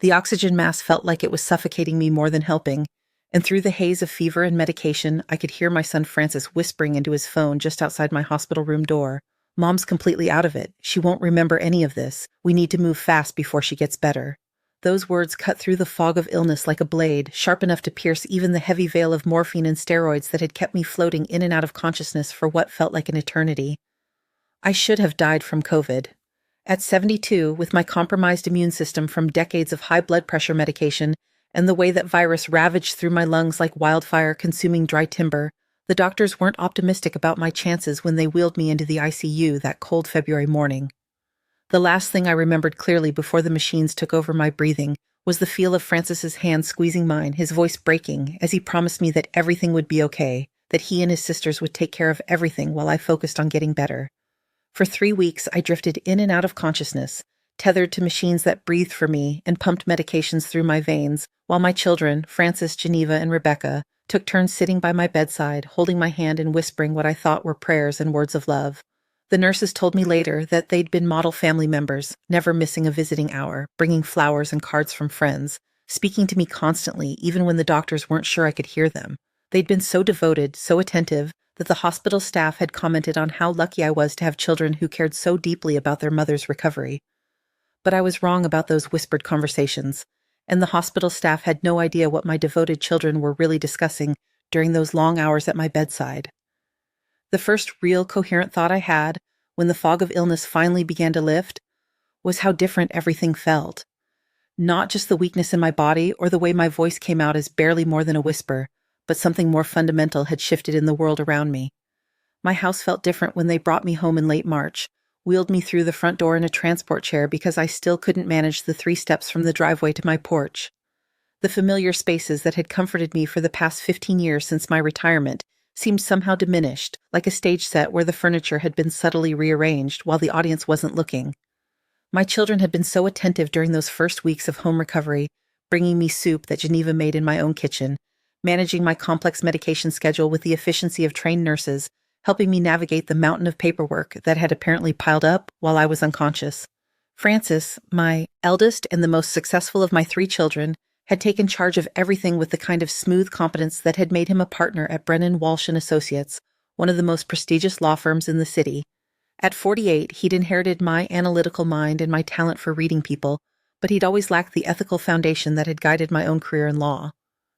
The oxygen mask felt like it was suffocating me more than helping, and through the haze of fever and medication, I could hear my son Francis whispering into his phone just outside my hospital room door. "Mom's completely out of it. She won't remember any of this. We need to move fast before she gets better." Those words cut through the fog of illness like a blade, sharp enough to pierce even the heavy veil of morphine and steroids that had kept me floating in and out of consciousness for what felt like an eternity. I should have died from COVID. At 72, with my compromised immune system from decades of high blood pressure medication and the way that virus ravaged through my lungs like wildfire consuming dry timber, the doctors weren't optimistic about my chances when they wheeled me into the ICU that cold February morning. The last thing I remembered clearly before the machines took over my breathing was the feel of Francis's hand squeezing mine, his voice breaking as he promised me that everything would be okay, that he and his sisters would take care of everything while I focused on getting better. For 3 weeks, I drifted in and out of consciousness, tethered to machines that breathed for me and pumped medications through my veins, while my children, Francis, Geneva, and Rebecca, took turns sitting by my bedside, holding my hand and whispering what I thought were prayers and words of love. The nurses told me later that they'd been model family members, never missing a visiting hour, bringing flowers and cards from friends, speaking to me constantly, even when the doctors weren't sure I could hear them. They'd been so devoted, so attentive, that the hospital staff had commented on how lucky I was to have children who cared so deeply about their mother's recovery. But I was wrong about those whispered conversations, and the hospital staff had no idea what my devoted children were really discussing during those long hours at my bedside. The first real coherent thought I had, when the fog of illness finally began to lift, was how different everything felt. Not just the weakness in my body or the way my voice came out as barely more than a whisper, but something more fundamental had shifted in the world around me. My house felt different when they brought me home in late March, wheeled me through the front door in a transport chair because I still couldn't manage the 3 steps from the driveway to my porch. The familiar spaces that had comforted me for the past 15 years since my retirement seemed somehow diminished, like a stage set where the furniture had been subtly rearranged while the audience wasn't looking. My children had been so attentive during those first weeks of home recovery, bringing me soup that Geneva made in my own kitchen, managing my complex medication schedule with the efficiency of trained nurses, helping me navigate the mountain of paperwork that had apparently piled up while I was unconscious. Francis, my eldest and the most successful of my 3 children, had taken charge of everything with the kind of smooth competence that had made him a partner at Brennan Walsh & Associates, one of the most prestigious law firms in the city. At 48, he'd inherited my analytical mind and my talent for reading people, but he'd always lacked the ethical foundation that had guided my own career in law.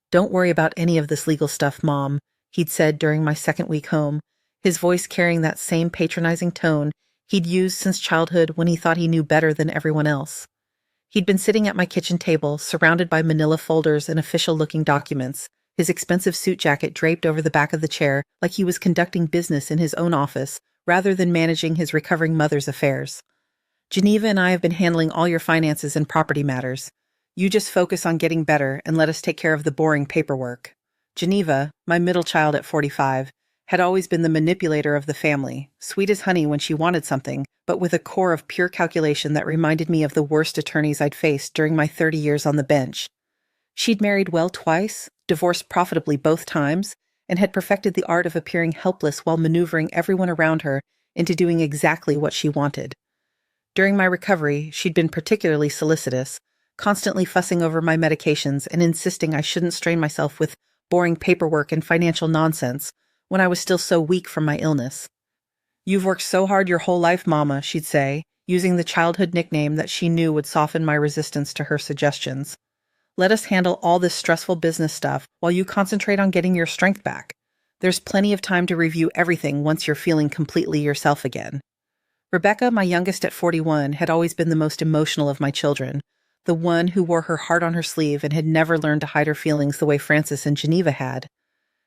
"Don't worry about any of this legal stuff, Mom," he'd said during my second week home, his voice carrying that same patronizing tone he'd used since childhood when he thought he knew better than everyone else. He'd been sitting at my kitchen table, surrounded by manila folders and official-looking documents, his expensive suit jacket draped over the back of the chair like he was conducting business in his own office rather than managing his recovering mother's affairs. "Geneva and I have been handling all your finances and property matters. You just focus on getting better and let us take care of the boring paperwork." Geneva, my middle child at 45, had always been the manipulator of the family, sweet as honey when she wanted something, but with a core of pure calculation that reminded me of the worst attorneys I'd faced during my 30 years on the bench. She'd married well twice, divorced profitably both times, and had perfected the art of appearing helpless while maneuvering everyone around her into doing exactly what she wanted. During my recovery, she'd been particularly solicitous, constantly fussing over my medications and insisting I shouldn't strain myself with boring paperwork and financial nonsense when I was still so weak from my illness. "You've worked so hard your whole life, Mama," she'd say, using the childhood nickname that she knew would soften my resistance to her suggestions. "Let us handle all this stressful business stuff while you concentrate on getting your strength back. There's plenty of time to review everything once you're feeling completely yourself again." Rebecca, my youngest at 41, had always been the most emotional of my children, the one who wore her heart on her sleeve and had never learned to hide her feelings the way Francis and Geneva had.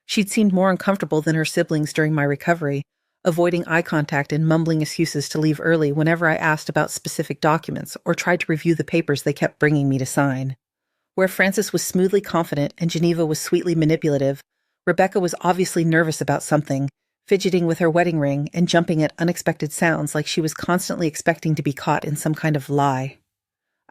She'd seemed more uncomfortable than her siblings during my recovery, avoiding eye contact and mumbling excuses to leave early whenever I asked about specific documents or tried to review the papers they kept bringing me to sign. Where Francis was smoothly confident and Geneva was sweetly manipulative, Rebecca was obviously nervous about something, fidgeting with her wedding ring and jumping at unexpected sounds like she was constantly expecting to be caught in some kind of lie.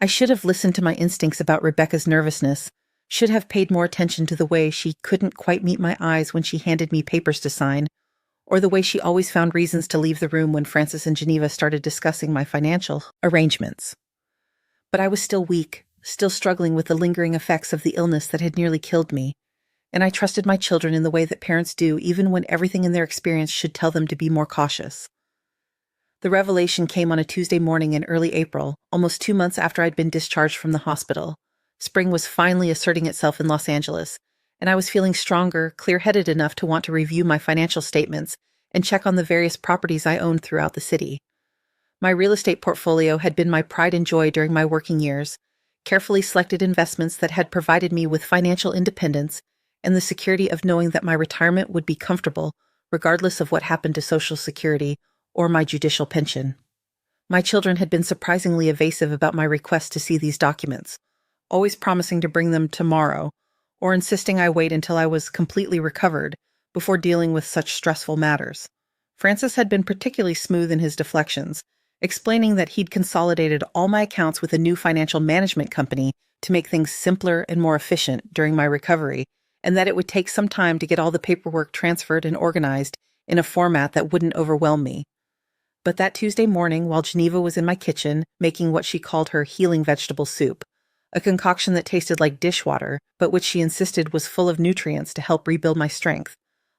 I should have listened to my instincts about Rebecca's nervousness, should have paid more attention to the way she couldn't quite meet my eyes when she handed me papers to sign, or the way she always found reasons to leave the room when Francis and Geneva started discussing my financial arrangements. But I was still weak, still struggling with the lingering effects of the illness that had nearly killed me, and I trusted my children in the way that parents do even when everything in their experience should tell them to be more cautious. The revelation came on a Tuesday morning in early April, almost 2 months after I'd been discharged from the hospital. Spring was finally asserting itself in Los Angeles, and I was feeling stronger, clear-headed enough to want to review my financial statements and check on the various properties I owned throughout the city. My real estate portfolio had been my pride and joy during my working years, carefully selected investments that had provided me with financial independence and the security of knowing that my retirement would be comfortable regardless of what happened to Social Security or my judicial pension. My children had been surprisingly evasive about my request to see these documents, always promising to bring them tomorrow, or insisting I wait until I was completely recovered before dealing with such stressful matters. Francis had been particularly smooth in his deflections, explaining that he'd consolidated all my accounts with a new financial management company to make things simpler and more efficient during my recovery, and that it would take some time to get all the paperwork transferred and organized in a format that wouldn't overwhelm me. But that Tuesday morning, while Geneva was in my kitchen making what she called her healing vegetable soup, a concoction that tasted like dishwater, but which she insisted was full of nutrients to help rebuild my strength,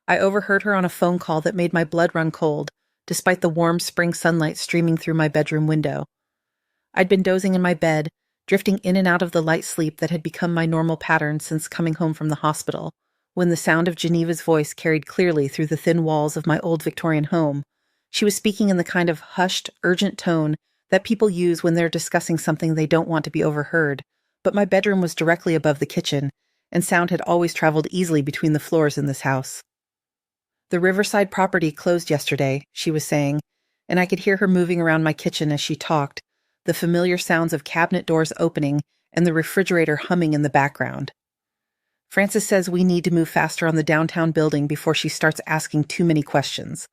I overheard her on a phone call that made my blood run cold, despite the warm spring sunlight streaming through my bedroom window. I'd been dozing in my bed, drifting in and out of the light sleep that had become my normal pattern since coming home from the hospital, when the sound of Geneva's voice carried clearly through the thin walls of my old Victorian home. She was speaking in the kind of hushed, urgent tone that people use when they're discussing something they don't want to be overheard, but my bedroom was directly above the kitchen, and sound had always traveled easily between the floors in this house. "The Riverside property closed yesterday," she was saying, and I could hear her moving around my kitchen as she talked, the familiar sounds of cabinet doors opening and the refrigerator humming in the background. "Francis says we need to move faster on the downtown building before she starts asking too many questions.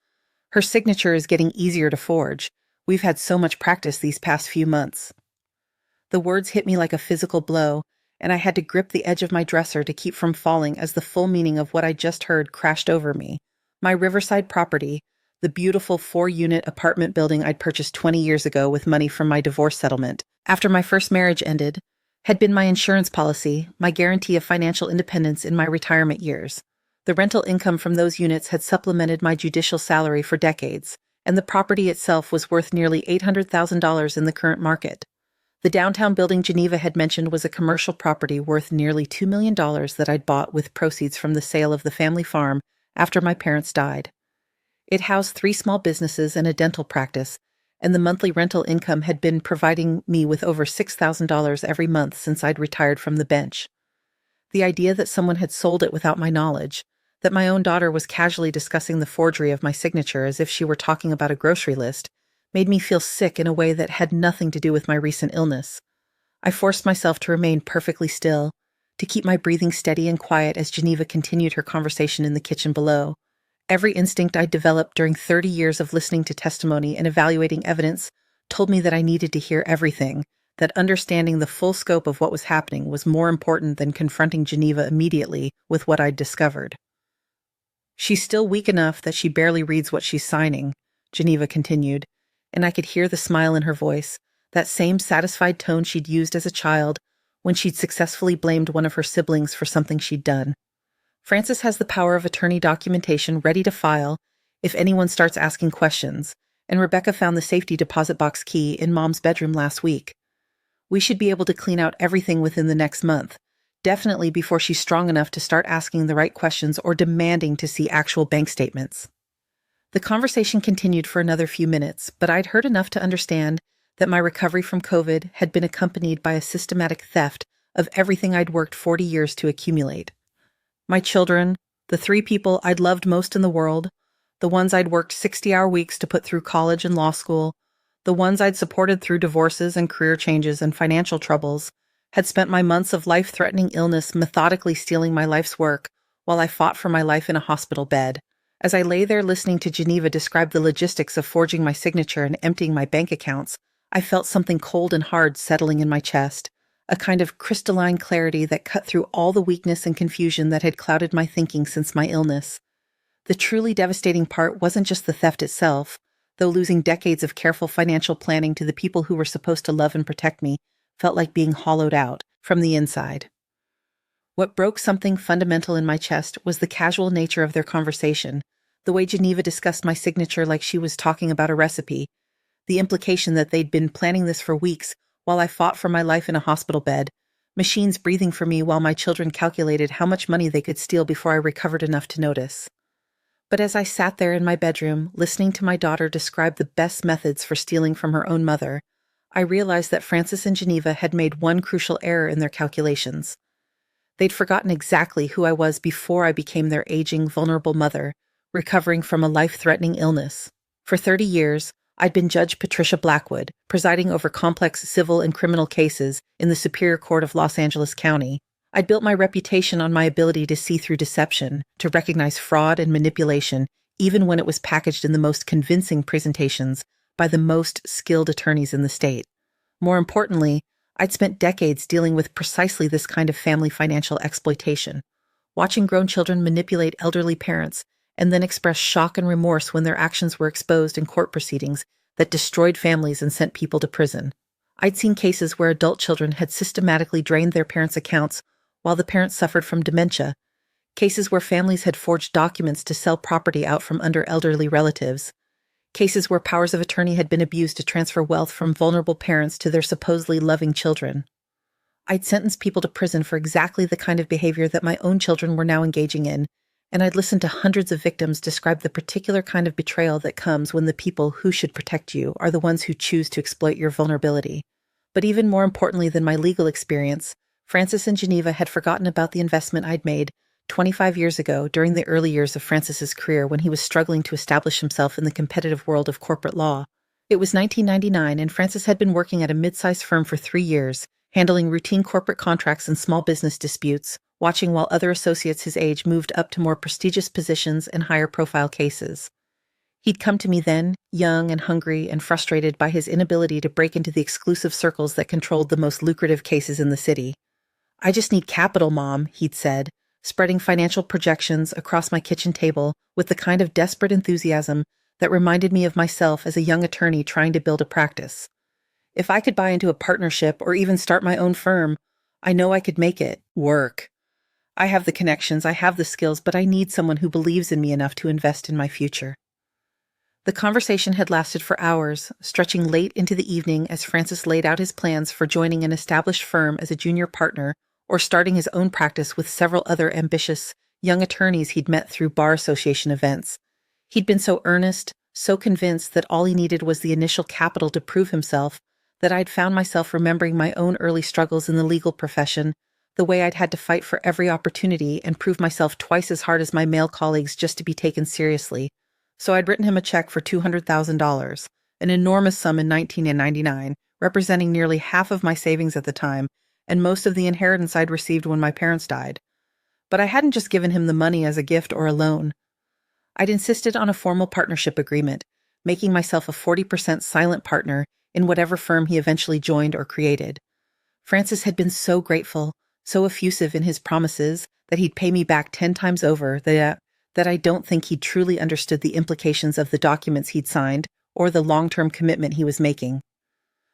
Her signature is getting easier to forge. We've had so much practice these past few months." The words hit me like a physical blow, and I had to grip the edge of my dresser to keep from falling as the full meaning of what I just heard crashed over me. My Riverside property, the beautiful 4-unit apartment building I'd purchased 20 years ago with money from my divorce settlement, after my first marriage ended, had been my insurance policy, my guarantee of financial independence in my retirement years. The rental income from those units had supplemented my judicial salary for decades, and the property itself was worth nearly $800,000 in the current market. The downtown building Geneva had mentioned was a commercial property worth nearly $2 million that I'd bought with proceeds from the sale of the family farm after my parents died. It housed 3 small businesses and a dental practice, and the monthly rental income had been providing me with over $6,000 every month since I'd retired from the bench. The idea that someone had sold it without my knowledge, that my own daughter was casually discussing the forgery of my signature as if she were talking about a grocery list, made me feel sick in a way that had nothing to do with my recent illness. I forced myself to remain perfectly still, to keep my breathing steady and quiet as Geneva continued her conversation in the kitchen below. Every instinct I'd developed during 30 years of listening to testimony and evaluating evidence told me that I needed to hear everything, that understanding the full scope of what was happening was more important than confronting Geneva immediately with what I'd discovered. "She's still weak enough that she barely reads what she's signing," Geneva continued, and I could hear the smile in her voice, that same satisfied tone she'd used as a child when she'd successfully blamed one of her siblings for something she'd done. "Francis has the power of attorney documentation ready to file if anyone starts asking questions, and Rebecca found the safety deposit box key in Mom's bedroom last week. We should be able to clean out everything within the next month, definitely before she's strong enough to start asking the right questions or demanding to see actual bank statements." The conversation continued for another few minutes, but I'd heard enough to understand that my recovery from COVID had been accompanied by a systematic theft of everything I'd worked 40 years to accumulate. My children, the 3 people I'd loved most in the world, the ones I'd worked 60-hour weeks to put through college and law school, the ones I'd supported through divorces and career changes and financial troubles, had spent my months of life-threatening illness methodically stealing my life's work while I fought for my life in a hospital bed. As I lay there listening to Geneva describe the logistics of forging my signature and emptying my bank accounts, I felt something cold and hard settling in my chest, a kind of crystalline clarity that cut through all the weakness and confusion that had clouded my thinking since my illness. The truly devastating part wasn't just the theft itself, though losing decades of careful financial planning to the people who were supposed to love and protect me felt like being hollowed out from the inside. What broke something fundamental in my chest was the casual nature of their conversation, the way Geneva discussed my signature like she was talking about a recipe, the implication that they'd been planning this for weeks while I fought for my life in a hospital bed, machines breathing for me while my children calculated how much money they could steal before I recovered enough to notice. But as I sat there in my bedroom, listening to my daughter describe the best methods for stealing from her own mother, I realized that Frances and Geneva had made one crucial error in their calculations. They'd forgotten exactly who I was before I became their aging, vulnerable mother, recovering from a life-threatening illness. For 30 years, I'd been Judge Patricia Blackwood, presiding over complex civil and criminal cases in the Superior Court of Los Angeles County. I'd built my reputation on my ability to see through deception, to recognize fraud and manipulation, even when it was packaged in the most convincing presentations by the most skilled attorneys in the state. More importantly, I'd spent decades dealing with precisely this kind of family financial exploitation, watching grown children manipulate elderly parents and then express shock and remorse when their actions were exposed in court proceedings that destroyed families and sent people to prison. I'd seen cases where adult children had systematically drained their parents' accounts while the parents suffered from dementia, cases where families had forged documents to sell property out from under elderly relatives, cases where powers of attorney had been abused to transfer wealth from vulnerable parents to their supposedly loving children. I'd sentenced people to prison for exactly the kind of behavior that my own children were now engaging in, and I'd listened to hundreds of victims describe the particular kind of betrayal that comes when the people who should protect you are the ones who choose to exploit your vulnerability. But even more importantly than my legal experience, Frances and Geneva had forgotten about the investment I'd made 25 years ago during the early years of Frances's career when he was struggling to establish himself in the competitive world of corporate law. It was 1999 and Frances had been working at a mid-sized firm for 3 years, handling routine corporate contracts and small business disputes, watching while other associates his age moved up to more prestigious positions and higher-profile cases. He'd come to me then, young and hungry and frustrated by his inability to break into the exclusive circles that controlled the most lucrative cases in the city. "I just need capital, Mom," he'd said, spreading financial projections across my kitchen table with the kind of desperate enthusiasm that reminded me of myself as a young attorney trying to build a practice. "If I could buy into a partnership or even start my own firm, I know I could make it work. I have the connections, I have the skills, but I need someone who believes in me enough to invest in my future." The conversation had lasted for hours, stretching late into the evening as Frances laid out his plans for joining an established firm as a junior partner or starting his own practice with several other ambitious young attorneys he'd met through bar association events. He'd been so earnest, so convinced that all he needed was the initial capital to prove himself, that I'd found myself remembering my own early struggles in the legal profession, the way I'd had to fight for every opportunity and prove myself twice as hard as my male colleagues just to be taken seriously. So I'd written him a check for $200,000, an enormous sum in 1999, representing nearly half of my savings at the time, and most of the inheritance I'd received when my parents died. But I hadn't just given him the money as a gift or a loan. I'd insisted on a formal partnership agreement, making myself a 40% silent partner in whatever firm he eventually joined or created. Frances had been so grateful, so effusive in his promises that he'd pay me back 10 times over that I don't think he truly understood the implications of the documents he'd signed or the long-term commitment he was making.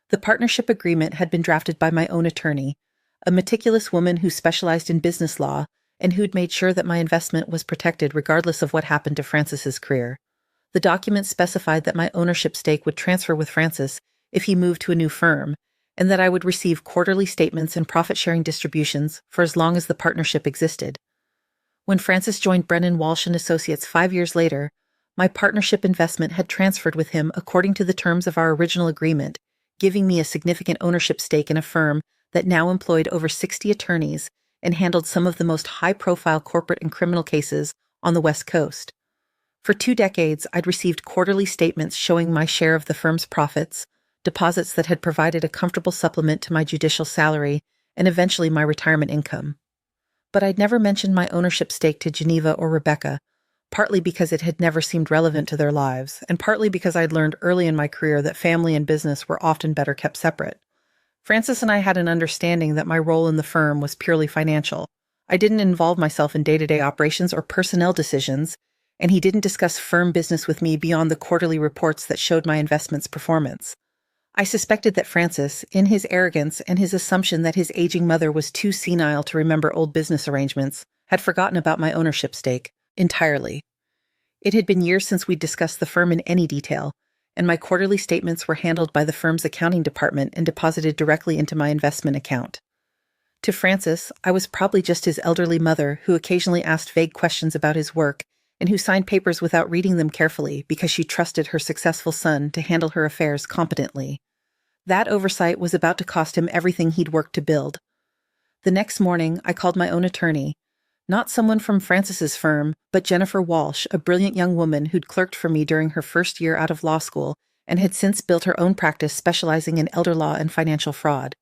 The partnership agreement had been drafted by my own attorney, a meticulous woman who specialized in business law and who'd made sure that my investment was protected regardless of what happened to Frances's career. The document specified that my ownership stake would transfer with Frances if he moved to a new firm, and that I would receive quarterly statements and profit-sharing distributions for as long as the partnership existed. When Frances joined Brennan Walsh and Associates 5 years later, my partnership investment had transferred with him according to the terms of our original agreement, giving me a significant ownership stake in a firm that now employed over 60 attorneys and handled some of the most high-profile corporate and criminal cases on the West Coast. For 2 decades, I'd received quarterly statements showing my share of the firm's profits, deposits that had provided a comfortable supplement to my judicial salary, and eventually my retirement income. But I'd never mentioned my ownership stake to Geneva or Rebecca, partly because it had never seemed relevant to their lives, and partly because I'd learned early in my career that family and business were often better kept separate. Frances and I had an understanding that my role in the firm was purely financial. I didn't involve myself in day-to-day operations or personnel decisions, and he didn't discuss firm business with me beyond the quarterly reports that showed my investment's performance. I suspected that Francis, in his arrogance and his assumption that his aging mother was too senile to remember old business arrangements, had forgotten about my ownership stake entirely. It had been years since we'd discussed the firm in any detail, and my quarterly statements were handled by the firm's accounting department and deposited directly into my investment account. To Francis, I was probably just his elderly mother who occasionally asked vague questions about his work and who signed papers without reading them carefully because she trusted her successful son to handle her affairs competently. That oversight was about to cost him everything he'd worked to build. The next morning, I called my own attorney, not someone from Francis's firm, but Jennifer Walsh, a brilliant young woman who'd clerked for me during her first year out of law school and had since built her own practice specializing in elder law and financial fraud.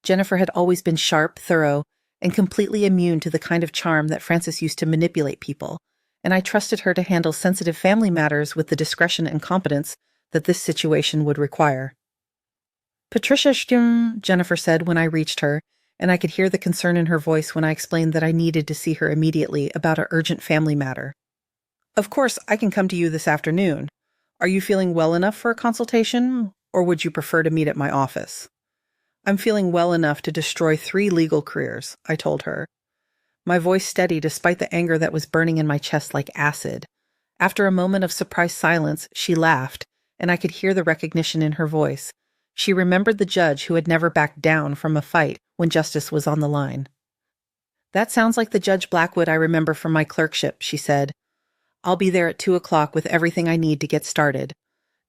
Jennifer had always been sharp, thorough, and completely immune to the kind of charm that Francis used to manipulate people, and I trusted her to handle sensitive family matters with the discretion and competence that this situation would require. "Patricia Jennifer said when I reached her, and I could hear the concern in her voice when I explained that I needed to see her immediately about an urgent family matter. "Of course, I can come to you this afternoon. Are you feeling well enough for a consultation, or would you prefer to meet at my office?" "I'm feeling well enough to destroy 3 legal careers," I told her. My voice steady despite the anger that was burning in my chest like acid. After a moment of surprised silence, she laughed, and I could hear the recognition in her voice. She remembered the judge who had never backed down from a fight when justice was on the line. "That sounds like the Judge Blackwood I remember from my clerkship," she said. "I'll be there at 2:00 with everything I need to get started."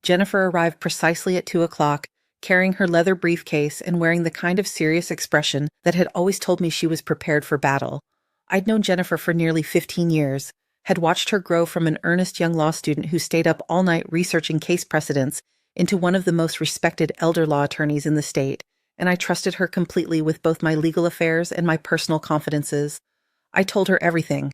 Jennifer arrived precisely at 2:00, carrying her leather briefcase and wearing the kind of serious expression that had always told me she was prepared for battle. I'd known Jennifer for nearly 15 years, had watched her grow from an earnest young law student who stayed up all night researching case precedents into one of the most respected elder law attorneys in the state, and I trusted her completely with both my legal affairs and my personal confidences. I told her everything: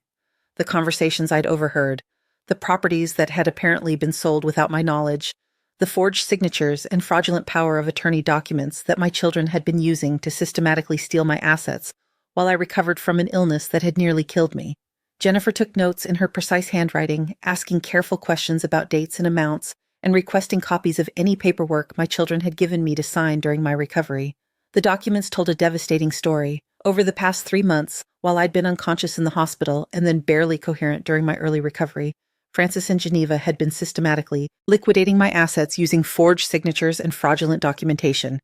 the conversations I'd overheard, the properties that had apparently been sold without my knowledge, the forged signatures and fraudulent power of attorney documents that my children had been using to systematically steal my assets while I recovered from an illness that had nearly killed me. Jennifer took notes in her precise handwriting, asking careful questions about dates and amounts, and requesting copies of any paperwork my children had given me to sign during my recovery. The documents told a devastating story. Over the past 3 months, while I'd been unconscious in the hospital and then barely coherent during my early recovery, Francis and Geneva had been systematically liquidating my assets using forged signatures and fraudulent documentation.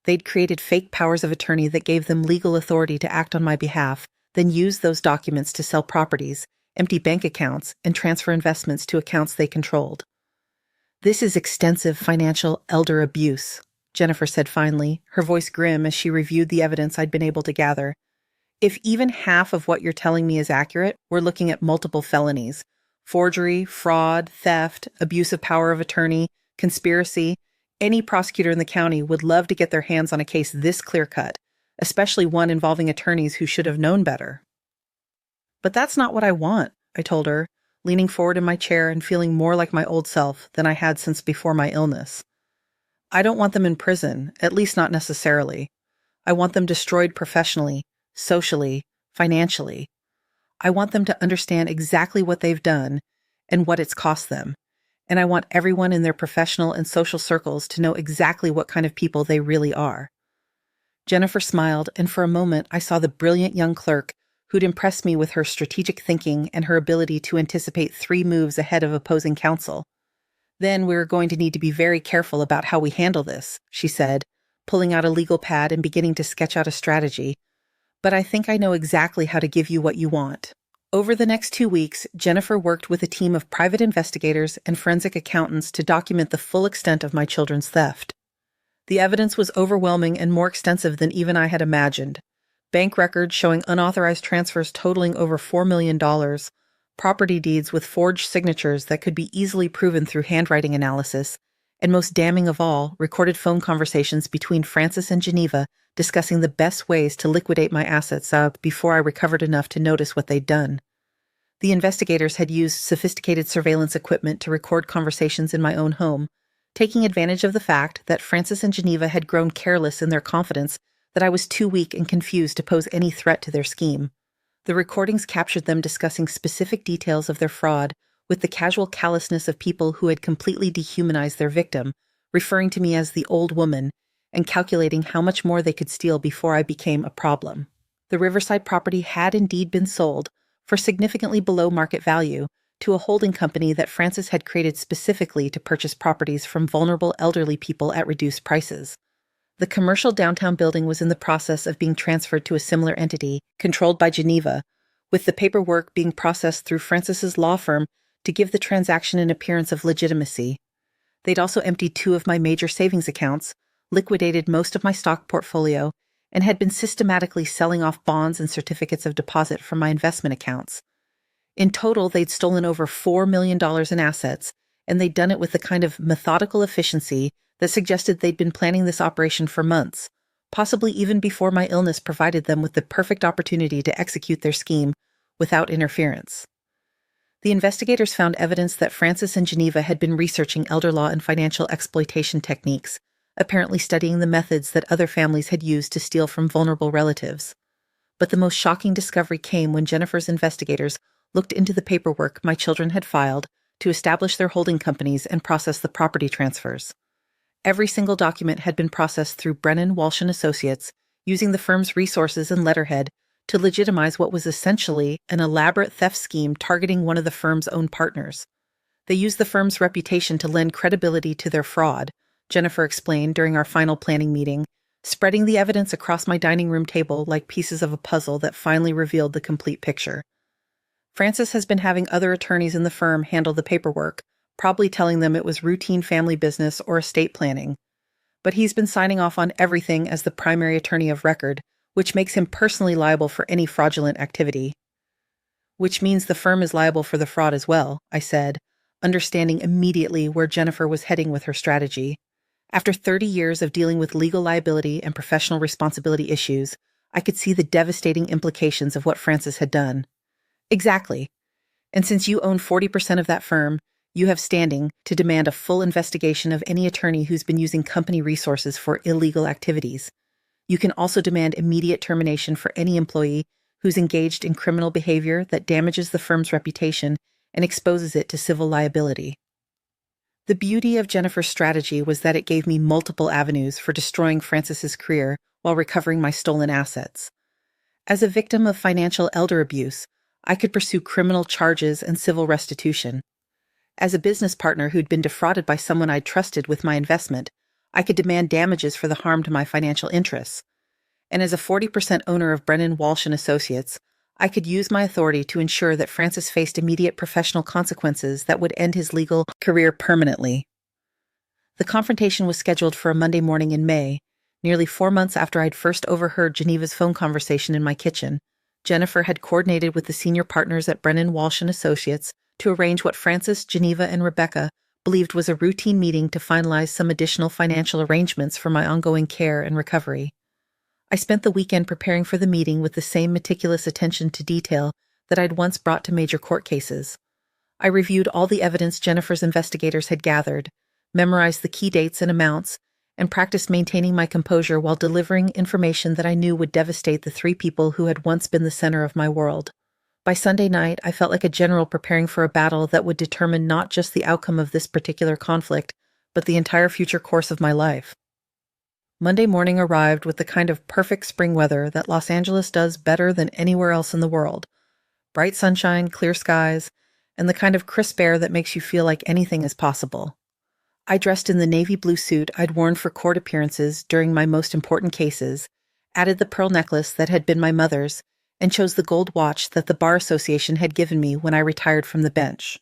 They'd created fake powers of attorney that gave them legal authority to act on my behalf, then used those documents to sell properties, empty bank accounts, and transfer investments to accounts they controlled. "This is extensive financial elder abuse," Jennifer said finally, her voice grim as she reviewed the evidence I'd been able to gather. "If even half of what you're telling me is accurate, we're looking at multiple felonies: forgery, fraud, theft, abuse of power of attorney, conspiracy. Any prosecutor in the county would love to get their hands on a case this clear-cut, especially one involving attorneys who should have known better." "But that's not what I want," I told her, leaning forward in my chair and feeling more like my old self than I had since before my illness. "I don't want them in prison, at least not necessarily. I want them destroyed professionally, socially, financially. I want them to understand exactly what they've done and what it's cost them. And I want everyone in their professional and social circles to know exactly what kind of people they really are." Jennifer smiled, and for a moment I saw the brilliant young clerk who'd impressed me with her strategic thinking and her ability to anticipate 3 moves ahead of opposing counsel. "Then we're going to need to be very careful about how we handle this," she said, pulling out a legal pad and beginning to sketch out a strategy. "But I think I know exactly how to give you what you want." Over the next 2 weeks, Jennifer worked with a team of private investigators and forensic accountants to document the full extent of my children's theft. The evidence was overwhelming and more extensive than even I had imagined. Bank records showing unauthorized transfers totaling over $4 million, property deeds with forged signatures that could be easily proven through handwriting analysis, and most damning of all, recorded phone conversations between Francis and Geneva discussing the best ways to liquidate my assets before I recovered enough to notice what they'd done. The investigators had used sophisticated surveillance equipment to record conversations in my own home, taking advantage of the fact that Francis and Geneva had grown careless in their confidence that I was too weak and confused to pose any threat to their scheme. The recordings captured them discussing specific details of their fraud with the casual callousness of people who had completely dehumanized their victim, referring to me as the old woman, and calculating how much more they could steal before I became a problem. The Riverside property had indeed been sold for significantly below market value to a holding company that Francis had created specifically to purchase properties from vulnerable elderly people at reduced prices. The commercial downtown building was in the process of being transferred to a similar entity, controlled by Geneva, with the paperwork being processed through Francis's law firm to give the transaction an appearance of legitimacy. They'd also emptied 2 of my major savings accounts, liquidated most of my stock portfolio, and had been systematically selling off bonds and certificates of deposit from my investment accounts. In total, they'd stolen over $4 million in assets, and they'd done it with the kind of methodical efficiency that suggested they'd been planning this operation for months, possibly even before my illness provided them with the perfect opportunity to execute their scheme without interference. The investigators found evidence that Francis and Geneva had been researching elder law and financial exploitation techniques, apparently studying the methods that other families had used to steal from vulnerable relatives. But the most shocking discovery came when Jennifer's investigators looked into the paperwork my children had filed to establish their holding companies and process the property transfers. Every single document had been processed through Brennan, Walsh & Associates, using the firm's resources and letterhead to legitimize what was essentially an elaborate theft scheme targeting one of the firm's own partners. They used the firm's reputation to lend credibility to their fraud, Jennifer explained during our final planning meeting, spreading the evidence across my dining room table like pieces of a puzzle that finally revealed the complete picture. Francis has been having other attorneys in the firm handle the paperwork, probably telling them it was routine family business or estate planning. But he's been signing off on everything as the primary attorney of record, which makes him personally liable for any fraudulent activity. Which means the firm is liable for the fraud as well, I said, understanding immediately where Jennifer was heading with her strategy. After 30 years of dealing with legal liability and professional responsibility issues, I could see the devastating implications of what Francis had done. Exactly. And since you own 40% of that firm, you have standing to demand a full investigation of any attorney who's been using company resources for illegal activities. You can also demand immediate termination for any employee who's engaged in criminal behavior that damages the firm's reputation and exposes it to civil liability. The beauty of Jennifer's strategy was that it gave me multiple avenues for destroying Francis's career while recovering my stolen assets. As a victim of financial elder abuse, I could pursue criminal charges and civil restitution. As a business partner who'd been defrauded by someone I'd trusted with my investment, I could demand damages for the harm to my financial interests. And as a 40% owner of Brennan, Walsh & Associates, I could use my authority to ensure that Francis faced immediate professional consequences that would end his legal career permanently. The confrontation was scheduled for a Monday morning in May, nearly 4 months after I'd first overheard Geneva's phone conversation in my kitchen. Jennifer had coordinated with the senior partners at Brennan, Walsh & Associates to arrange what Francis, Geneva, and Rebecca believed was a routine meeting to finalize some additional financial arrangements for my ongoing care and recovery. I spent the weekend preparing for the meeting with the same meticulous attention to detail that I'd once brought to major court cases. I reviewed all the evidence Jennifer's investigators had gathered, memorized the key dates and amounts, and practiced maintaining my composure while delivering information that I knew would devastate the 3 people who had once been the center of my world. By Sunday night, I felt like a general preparing for a battle that would determine not just the outcome of this particular conflict, but the entire future course of my life. Monday morning arrived with the kind of perfect spring weather that Los Angeles does better than anywhere else in the world. Bright sunshine, clear skies, and the kind of crisp air that makes you feel like anything is possible. I dressed in the navy blue suit I'd worn for court appearances during my most important cases, added the pearl necklace that had been my mother's, and chose the gold watch that the Bar Association had given me when I retired from the bench.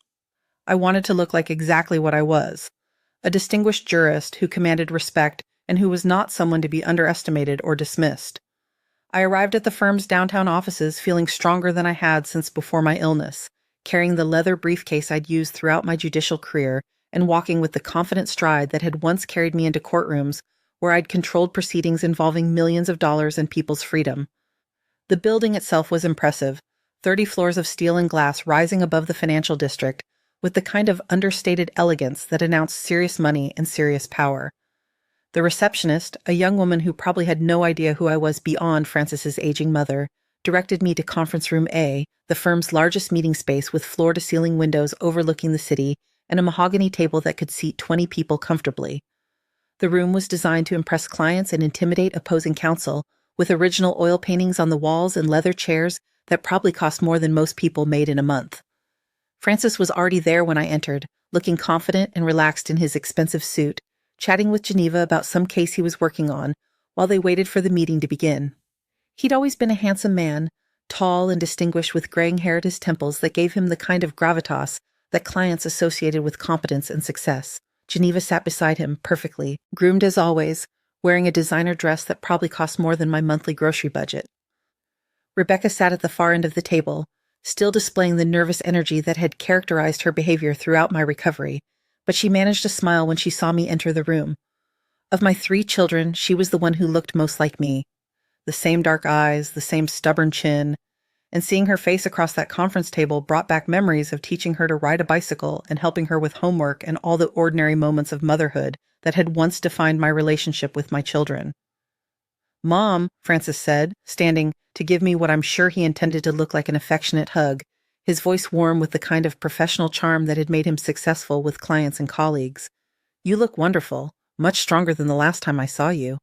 I wanted to look like exactly what I was, a distinguished jurist who commanded respect and who was not someone to be underestimated or dismissed. I arrived at the firm's downtown offices feeling stronger than I had since before my illness, carrying the leather briefcase I'd used throughout my judicial career and walking with the confident stride that had once carried me into courtrooms where I'd controlled proceedings involving millions of dollars and people's freedom. The building itself was impressive, 30 floors of steel and glass rising above the financial district, with the kind of understated elegance that announced serious money and serious power. The receptionist, a young woman who probably had no idea who I was beyond Francis's aging mother, directed me to Conference Room A, the firm's largest meeting space with floor-to-ceiling windows overlooking the city and a mahogany table that could seat 20 people comfortably. The room was designed to impress clients and intimidate opposing counsel, with original oil paintings on the walls and leather chairs that probably cost more than most people made in a month. Francis was already there when I entered, looking confident and relaxed in his expensive suit, chatting with Geneva about some case he was working on while they waited for the meeting to begin. He'd always been a handsome man, tall and distinguished with graying hair at his temples that gave him the kind of gravitas that clients associated with competence and success. Geneva sat beside him, perfectly, groomed as always, wearing a designer dress that probably cost more than my monthly grocery budget. Rebecca sat at the far end of the table, still displaying the nervous energy that had characterized her behavior throughout my recovery, but she managed to smile when she saw me enter the room. Of my 3 children, she was the one who looked most like me. The same dark eyes, the same stubborn chin, and seeing her face across that conference table brought back memories of teaching her to ride a bicycle and helping her with homework and all the ordinary moments of motherhood that had once defined my relationship with my children. "Mom," Francis said, standing to give me what I'm sure he intended to look like an affectionate hug, his voice warm with the kind of professional charm that had made him successful with clients and colleagues. "You look wonderful, much stronger than the last time I saw you."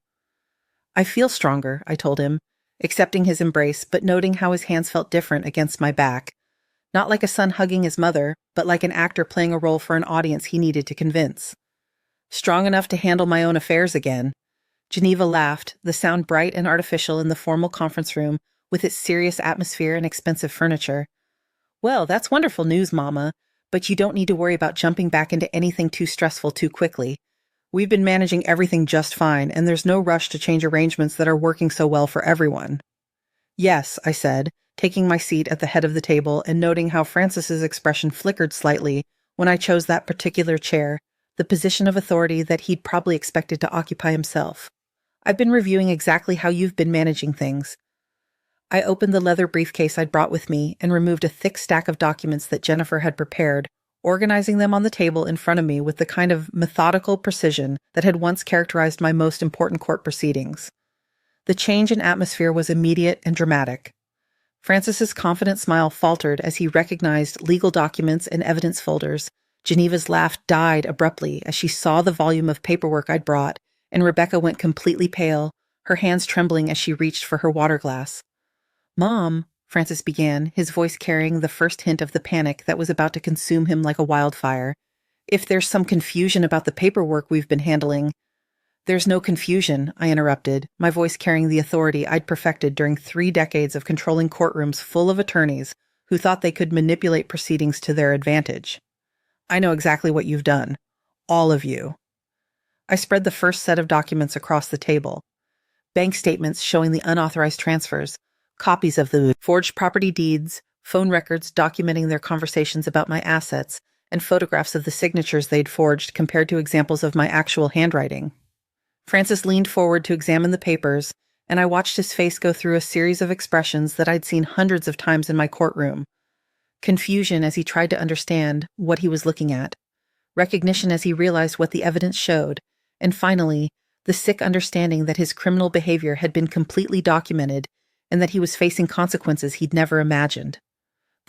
"I feel stronger," I told him, accepting his embrace but noting how his hands felt different against my back. Not like a son hugging his mother, but like an actor playing a role for an audience he needed to convince. "Strong enough to handle my own affairs again." Geneva laughed, the sound bright and artificial in the formal conference room with its serious atmosphere and expensive furniture. "Well, that's wonderful news, Mama, but you don't need to worry about jumping back into anything too stressful too quickly. We've been managing everything just fine, and there's no rush to change arrangements that are working so well for everyone." "Yes," I said, taking my seat at the head of the table and noting how Francis's expression flickered slightly when I chose that particular chair, the position of authority that he'd probably expected to occupy himself. "I've been reviewing exactly how you've been managing things." I opened the leather briefcase I'd brought with me and removed a thick stack of documents that Jennifer had prepared, organizing them on the table in front of me with the kind of methodical precision that had once characterized my most important court proceedings. The change in atmosphere was immediate and dramatic. Francis's confident smile faltered as he recognized legal documents and evidence folders. Geneva's laugh died abruptly as she saw the volume of paperwork I'd brought, and Rebecca went completely pale, her hands trembling as she reached for her water glass. "Mom," Francis began, his voice carrying the first hint of the panic that was about to consume him like a wildfire. "If there's some confusion about the paperwork we've been handling—" "There's no confusion," I interrupted, my voice carrying the authority I'd perfected during 3 decades of controlling courtrooms full of attorneys who thought they could manipulate proceedings to their advantage. "I know exactly what you've done. All of you." I spread the first set of documents across the table. Bank statements showing the unauthorized transfers, copies of the forged property deeds, phone records documenting their conversations about my assets, and photographs of the signatures they'd forged compared to examples of my actual handwriting. Francis leaned forward to examine the papers, and I watched his face go through a series of expressions that I'd seen hundreds of times in my courtroom. Confusion as he tried to understand what he was looking at, recognition as he realized what the evidence showed, and finally, the sick understanding that his criminal behavior had been completely documented and that he was facing consequences he'd never imagined.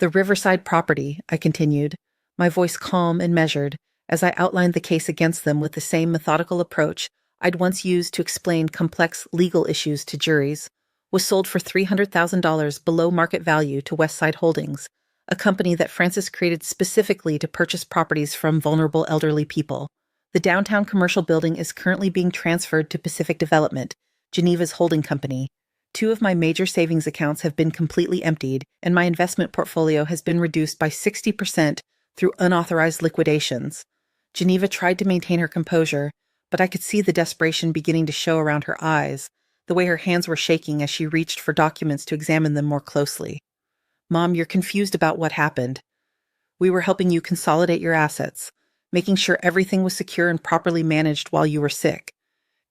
"The Riverside property," I continued, my voice calm and measured, as I outlined the case against them with the same methodical approach I'd once used to explain complex legal issues to juries, was sold for $300,000 below market value to Westside Holdings, a company that Francis created specifically to purchase properties from vulnerable elderly people. The downtown commercial building is currently being transferred to Pacific Development, Geneva's holding company. 2 of my major savings accounts have been completely emptied, and my investment portfolio has been reduced by 60% through unauthorized liquidations. Geneva tried to maintain her composure, but I could see the desperation beginning to show around her eyes, the way her hands were shaking as she reached for documents to examine them more closely. "Mom, you're confused about what happened. We were helping you consolidate your assets, making sure everything was secure and properly managed while you were sick.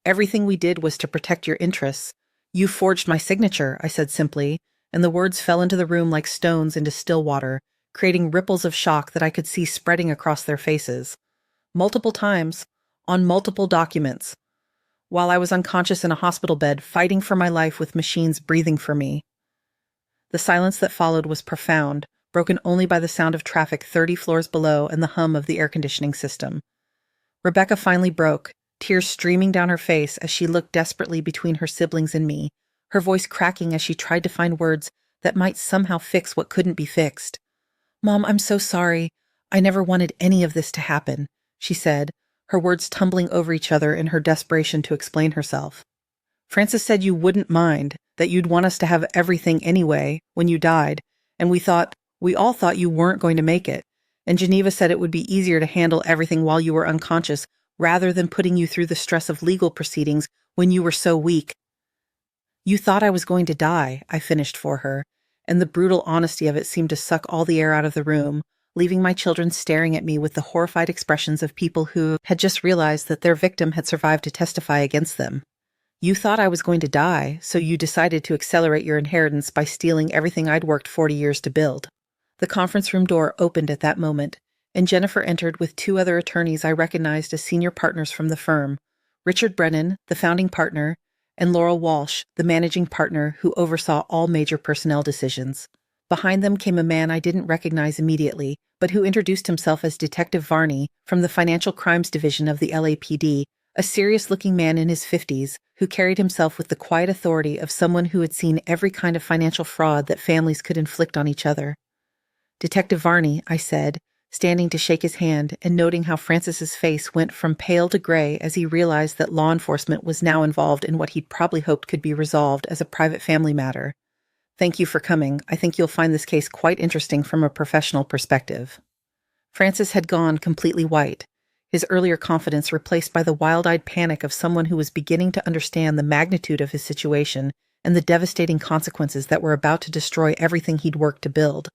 Everything we did was to protect your interests. You forged my signature," I said simply, and the words fell into the room like stones into still water, creating ripples of shock that I could see spreading across their faces. Multiple times, on multiple documents, while I was unconscious in a hospital bed, fighting for my life with machines breathing for me. The silence that followed was profound, broken only by the sound of traffic 30 floors below and the hum of the air conditioning system. Rebecca finally broke, tears streaming down her face as she looked desperately between her siblings and me, her voice cracking as she tried to find words that might somehow fix what couldn't be fixed. "Mom, I'm so sorry. I never wanted any of this to happen," she said, her words tumbling over each other in her desperation to explain herself. "Francis said you wouldn't mind, that you'd want us to have everything anyway when you died, and we all thought you weren't going to make it. And Geneva said it would be easier to handle everything while you were unconscious rather than putting you through the stress of legal proceedings when you were so weak." "You thought I was going to die," I finished for her, and the brutal honesty of it seemed to suck all the air out of the room, leaving my children staring at me with the horrified expressions of people who had just realized that their victim had survived to testify against them. "You thought I was going to die, so you decided to accelerate your inheritance by stealing everything I'd worked 40 years to build." The conference room door opened at that moment, and Jennifer entered with two other attorneys I recognized as senior partners from the firm, Richard Brennan, the founding partner, and Laurel Walsh, the managing partner who oversaw all major personnel decisions. Behind them came a man I didn't recognize immediately, but who introduced himself as Detective Varney from the Financial Crimes Division of the LAPD, a serious-looking man in his 50s who carried himself with the quiet authority of someone who had seen every kind of financial fraud that families could inflict on each other. "Detective Varney," I said, standing to shake his hand and noting how Francis's face went from pale to gray as he realized that law enforcement was now involved in what he'd probably hoped could be resolved as a private family matter. "Thank you for coming. I think you'll find this case quite interesting from a professional perspective." Francis had gone completely white, his earlier confidence replaced by the wild-eyed panic of someone who was beginning to understand the magnitude of his situation and the devastating consequences that were about to destroy everything he'd worked to build.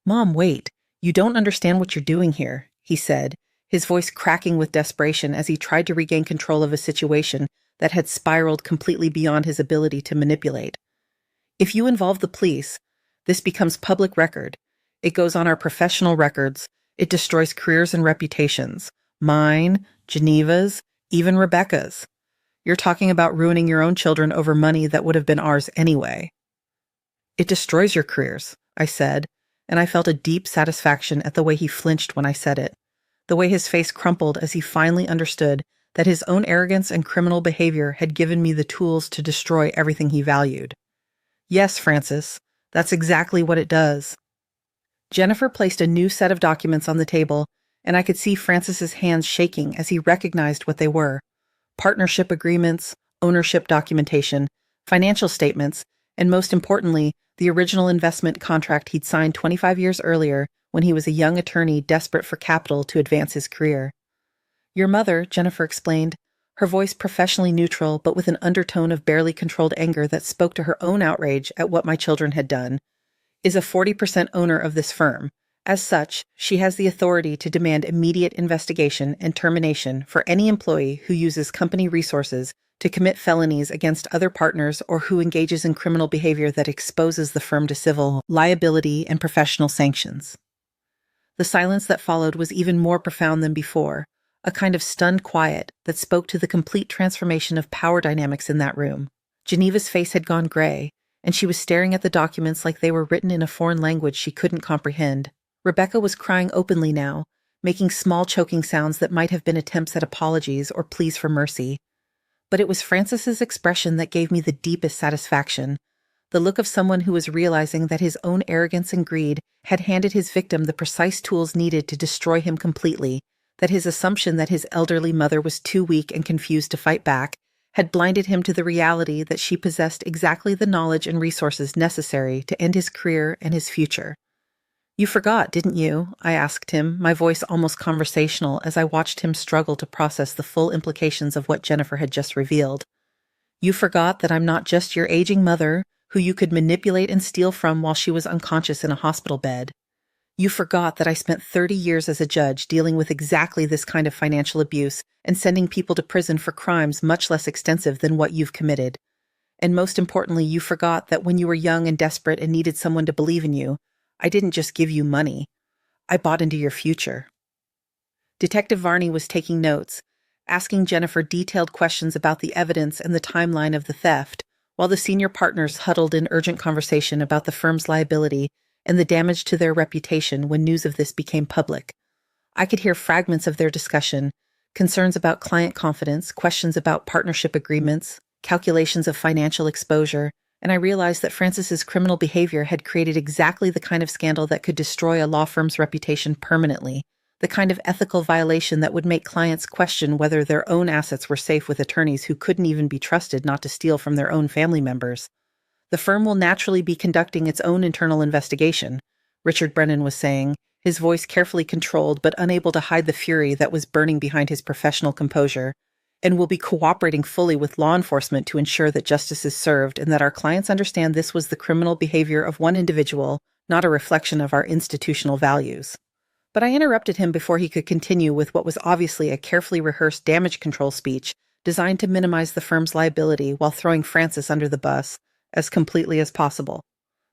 "Mom, wait. You don't understand what you're doing here," he said, his voice cracking with desperation as he tried to regain control of a situation that had spiraled completely beyond his ability to manipulate. "If you involve the police, this becomes public record. It goes on our professional records. It destroys careers and reputations. Mine, Geneva's, even Rebecca's. You're talking about ruining your own children over money that would have been ours anyway." "It destroys your careers," I said, and I felt a deep satisfaction at the way he flinched when I said it, the way his face crumpled as he finally understood that his own arrogance and criminal behavior had given me the tools to destroy everything he valued. "Yes, Francis, that's exactly what it does." Jennifer placed a new set of documents on the table, and I could see Francis's hands shaking as he recognized what they were: partnership agreements, ownership documentation, financial statements, and most importantly, the original investment contract he'd signed 25 years earlier when he was a young attorney desperate for capital to advance his career. "Your mother," Jennifer explained, her voice professionally neutral but with an undertone of barely controlled anger that spoke to her own outrage at what my children had done, "is a 40% owner of this firm. As such, she has the authority to demand immediate investigation and termination for any employee who uses company resources to commit felonies against other partners or who engages in criminal behavior that exposes the firm to civil liability and professional sanctions." The silence that followed was even more profound than before, a kind of stunned quiet that spoke to the complete transformation of power dynamics in that room. Geneva's face had gone gray, and she was staring at the documents like they were written in a foreign language she couldn't comprehend. Rebecca was crying openly now, making small choking sounds that might have been attempts at apologies or pleas for mercy. But it was Francis's expression that gave me the deepest satisfaction, the look of someone who was realizing that his own arrogance and greed had handed his victim the precise tools needed to destroy him completely, that his assumption that his elderly mother was too weak and confused to fight back had blinded him to the reality that she possessed exactly the knowledge and resources necessary to end his career and his future. "You forgot, didn't you?" I asked him, my voice almost conversational as I watched him struggle to process the full implications of what Jennifer had just revealed. "You forgot that I'm not just your aging mother, who you could manipulate and steal from while she was unconscious in a hospital bed. You forgot that I spent 30 years as a judge dealing with exactly this kind of financial abuse and sending people to prison for crimes much less extensive than what you've committed. And most importantly, you forgot that when you were young and desperate and needed someone to believe in you, I didn't just give you money. I bought into your future." Detective Varney was taking notes, asking Jennifer detailed questions about the evidence and the timeline of the theft, while the senior partners huddled in urgent conversation about the firm's liability and the damage to their reputation when news of this became public. I could hear fragments of their discussion, Concerns about client confidence, questions about partnership agreements, calculations of financial exposure, and I realized that Frances's criminal behavior had created exactly the kind of scandal that could destroy a law firm's reputation permanently, the kind of ethical violation that would make clients question whether their own assets were safe with attorneys who couldn't even be trusted not to steal from their own family members. The firm will naturally be conducting its own internal investigation, Richard Brennan was saying, his voice carefully controlled but unable to hide the fury that was burning behind his professional composure, and will be cooperating fully with law enforcement to ensure that justice is served and that our clients understand this was the criminal behavior of one individual, not a reflection of our institutional values. But I interrupted him before he could continue with what was obviously a carefully rehearsed damage control speech designed to minimize the firm's liability while throwing Frances under the bus as completely as possible.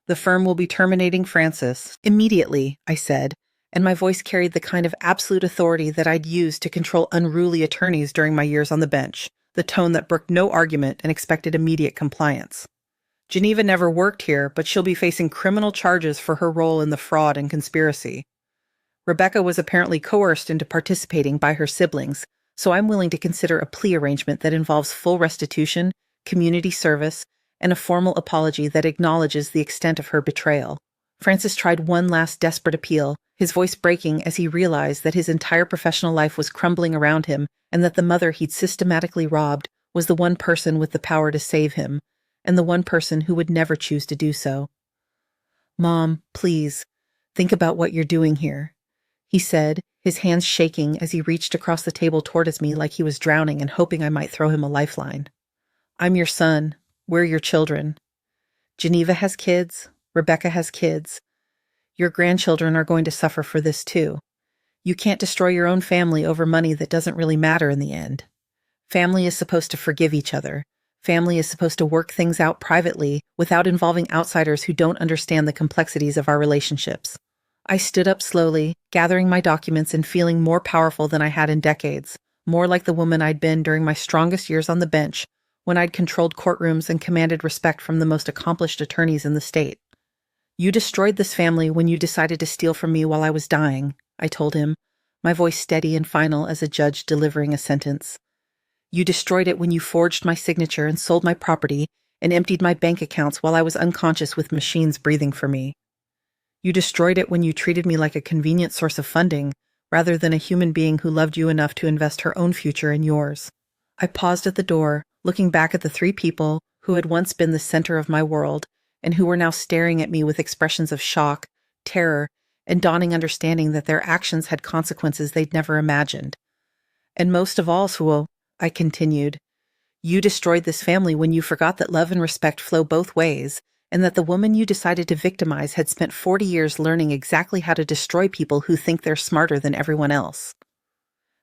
The firm will be terminating Frances immediately, I said, and my voice carried the kind of absolute authority that I'd used to control unruly attorneys during my years on the bench, the tone that brooked no argument and expected immediate compliance. Geneva never worked here, but she'll be facing criminal charges for her role in the fraud and conspiracy. Rebecca was apparently coerced into participating by her siblings, so I'm willing to consider a plea arrangement that involves full restitution, community service, and a formal apology that acknowledges the extent of her betrayal. Frances tried one last desperate appeal, his voice breaking as he realized that his entire professional life was crumbling around him and that the mother he'd systematically robbed was the one person with the power to save him, and the one person who would never choose to do so. "Mom, please, think about what you're doing here," he said, his hands shaking as he reached across the table towards me like he was drowning and hoping I might throw him a lifeline. "I'm your son. We're your children. Geneva has kids. Rebecca has kids. Your grandchildren are going to suffer for this too. You can't destroy your own family over money that doesn't really matter in the end. Family is supposed to forgive each other. Family is supposed to work things out privately without involving outsiders who don't understand the complexities of our relationships." I stood up slowly, gathering my documents and feeling more powerful than I had in decades, more like the woman I'd been during my strongest years on the bench, when I'd controlled courtrooms and commanded respect from the most accomplished attorneys in the state. "You destroyed this family when you decided to steal from me while I was dying," I told him, my voice steady and final as a judge delivering a sentence. "You destroyed it when you forged my signature and sold my property and emptied my bank accounts while I was unconscious with machines breathing for me. You destroyed it when you treated me like a convenient source of funding, rather than a human being who loved you enough to invest her own future in yours." I paused at the door, looking back at the three people who had once been the center of my world and who were now staring at me with expressions of shock, terror, and dawning understanding that their actions had consequences they'd never imagined. "And most of all, Sewell," I continued, "you destroyed this family when you forgot that love and respect flow both ways, and that the woman you decided to victimize had spent 40 years learning exactly how to destroy people who think they're smarter than everyone else."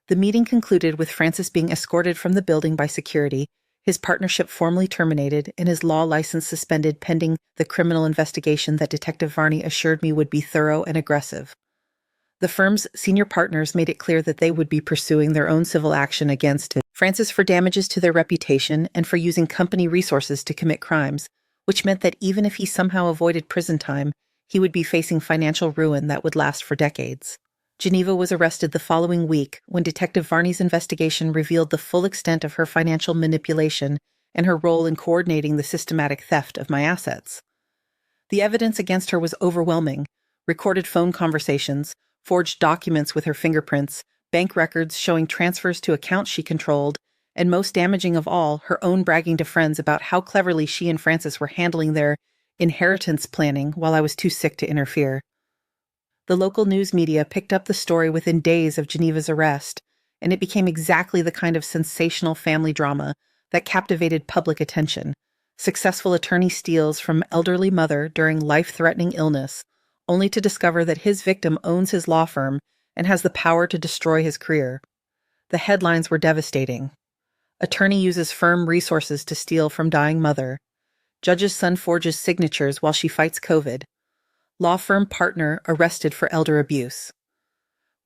The meeting concluded with Frances being escorted from the building by security, his partnership formally terminated, and his law license suspended pending the criminal investigation that Detective Varney assured me would be thorough and aggressive. The firm's senior partners made it clear that they would be pursuing their own civil action against Frances for damages to their reputation and for using company resources to commit crimes, which meant that even if he somehow avoided prison time, he would be facing financial ruin that would last for decades. Geneva was arrested the following week when Detective Varney's investigation revealed the full extent of her financial manipulation and her role in coordinating the systematic theft of my assets. The evidence against her was overwhelming: recorded phone conversations, forged documents with her fingerprints, bank records showing transfers to accounts she controlled, and most damaging of all, her own bragging to friends about how cleverly she and Frances were handling their inheritance planning while I was too sick to interfere. The local news media picked up the story within days of Geneva's arrest, and it became exactly the kind of sensational family drama that captivated public attention. Successful attorney steals from elderly mother during life-threatening illness, only to discover that his victim owns his law firm and has the power to destroy his career. The headlines were devastating. Attorney uses firm resources to steal from dying mother. Judge's son forges signatures while she fights COVID. Law firm partner arrested for elder abuse.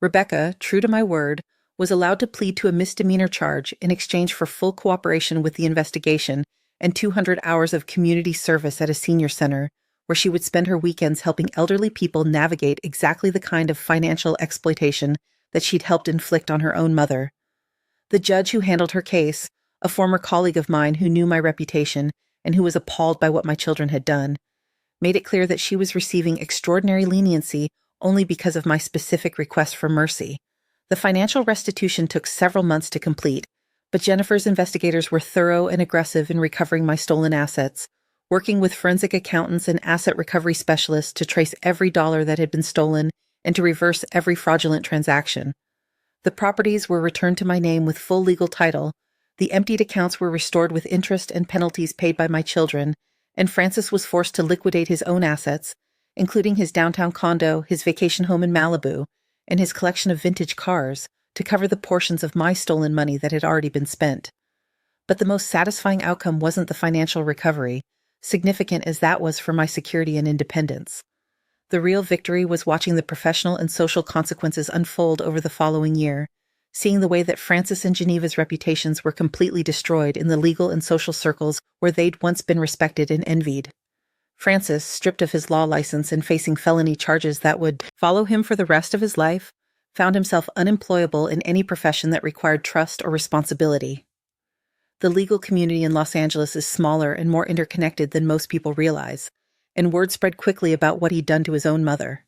Rebecca, true to my word, was allowed to plead to a misdemeanor charge in exchange for full cooperation with the investigation and 200 hours of community service at a senior center, where she would spend her weekends helping elderly people navigate exactly the kind of financial exploitation that she'd helped inflict on her own mother. The judge who handled her case, a former colleague of mine who knew my reputation and who was appalled by what my children had done, made it clear that she was receiving extraordinary leniency only because of my specific request for mercy. The financial restitution took several months to complete, but Jennifer's investigators were thorough and aggressive in recovering my stolen assets, working with forensic accountants and asset recovery specialists to trace every dollar that had been stolen and to reverse every fraudulent transaction. The properties were returned to my name with full legal title, the emptied accounts were restored with interest and penalties paid by my children, and Francis was forced to liquidate his own assets, including his downtown condo, his vacation home in Malibu, and his collection of vintage cars, to cover the portions of my stolen money that had already been spent. But the most satisfying outcome wasn't the financial recovery, significant as that was for my security and independence. The real victory was watching the professional and social consequences unfold over the following year, seeing the way that Francis and Geneva's reputations were completely destroyed in the legal and social circles where they'd once been respected and envied. Francis, stripped of his law license and facing felony charges that would follow him for the rest of his life, found himself unemployable in any profession that required trust or responsibility. The legal community in Los Angeles is smaller and more interconnected than most people realize, and word spread quickly about what he'd done to his own mother.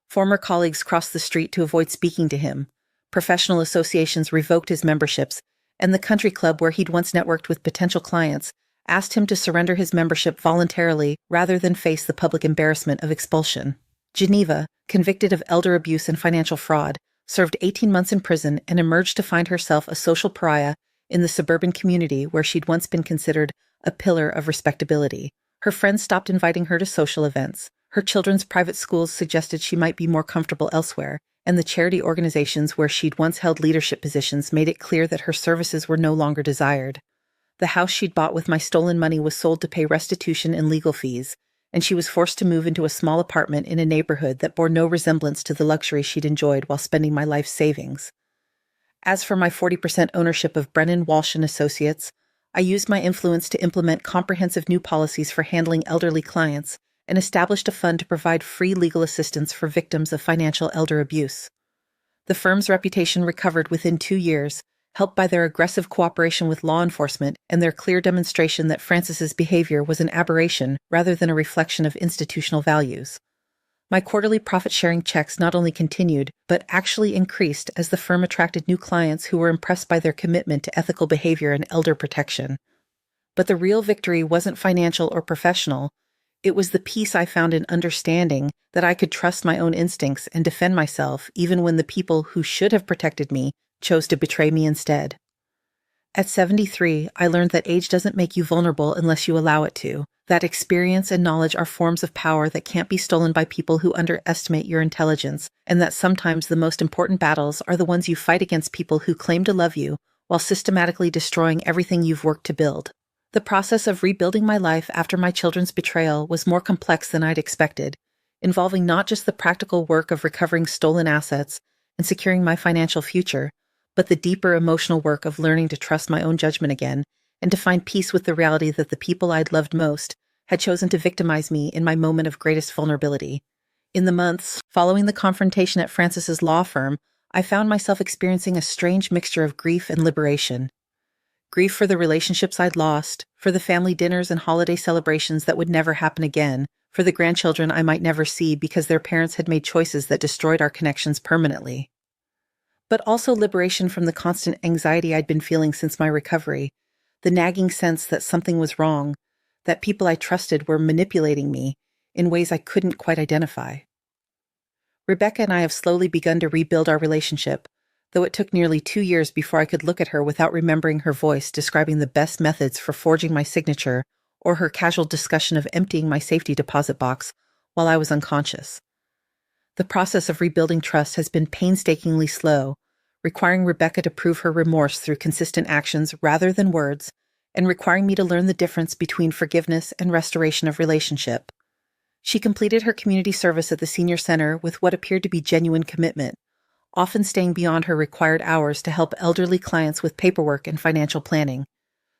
Former colleagues crossed the street to avoid speaking to him, professional associations revoked his memberships, and the country club where he'd once networked with potential clients asked him to surrender his membership voluntarily rather than face the public embarrassment of expulsion. Geneva, convicted of elder abuse and financial fraud, served 18 months in prison and emerged to find herself a social pariah in the suburban community where she'd once been considered a pillar of respectability. Her friends stopped inviting her to social events. Her children's private schools suggested she might be more comfortable elsewhere, and the charity organizations where she'd once held leadership positions made it clear that her services were no longer desired. The house she'd bought with my stolen money was sold to pay restitution and legal fees, and she was forced to move into a small apartment in a neighborhood that bore no resemblance to the luxury she'd enjoyed while spending my life's savings. As for my 40% ownership of Brennan Walsh & Associates, I used my influence to implement comprehensive new policies for handling elderly clients and established a fund to provide free legal assistance for victims of financial elder abuse. The firm's reputation recovered within 2 years, helped by their aggressive cooperation with law enforcement and their clear demonstration that Francis's behavior was an aberration rather than a reflection of institutional values. My quarterly profit-sharing checks not only continued, but actually increased as the firm attracted new clients who were impressed by their commitment to ethical behavior and elder protection. But the real victory wasn't financial or professional. It was the peace I found in understanding that I could trust my own instincts and defend myself even when the people who should have protected me chose to betray me instead. At 73, I learned that age doesn't make you vulnerable unless you allow it to, that experience and knowledge are forms of power that can't be stolen by people who underestimate your intelligence, and that sometimes the most important battles are the ones you fight against people who claim to love you while systematically destroying everything you've worked to build. The process of rebuilding my life after my children's betrayal was more complex than I'd expected, involving not just the practical work of recovering stolen assets and securing my financial future, but the deeper emotional work of learning to trust my own judgment again and to find peace with the reality that the people I'd loved most had chosen to victimize me in my moment of greatest vulnerability. In the months following the confrontation at Francis's law firm, I found myself experiencing a strange mixture of grief and liberation. Grief for the relationships I'd lost, for the family dinners and holiday celebrations that would never happen again, for the grandchildren I might never see because their parents had made choices that destroyed our connections permanently. But also liberation from the constant anxiety I'd been feeling since my recovery, the nagging sense that something was wrong, that people I trusted were manipulating me in ways I couldn't quite identify. Rebecca and I have slowly begun to rebuild our relationship, though it took nearly 2 years before I could look at her without remembering her voice describing the best methods for forging my signature or her casual discussion of emptying my safety deposit box while I was unconscious. The process of rebuilding trust has been painstakingly slow, requiring Rebecca to prove her remorse through consistent actions rather than words, and requiring me to learn the difference between forgiveness and restoration of relationship. She completed her community service at the senior center with what appeared to be genuine commitment, often staying beyond her required hours to help elderly clients with paperwork and financial planning.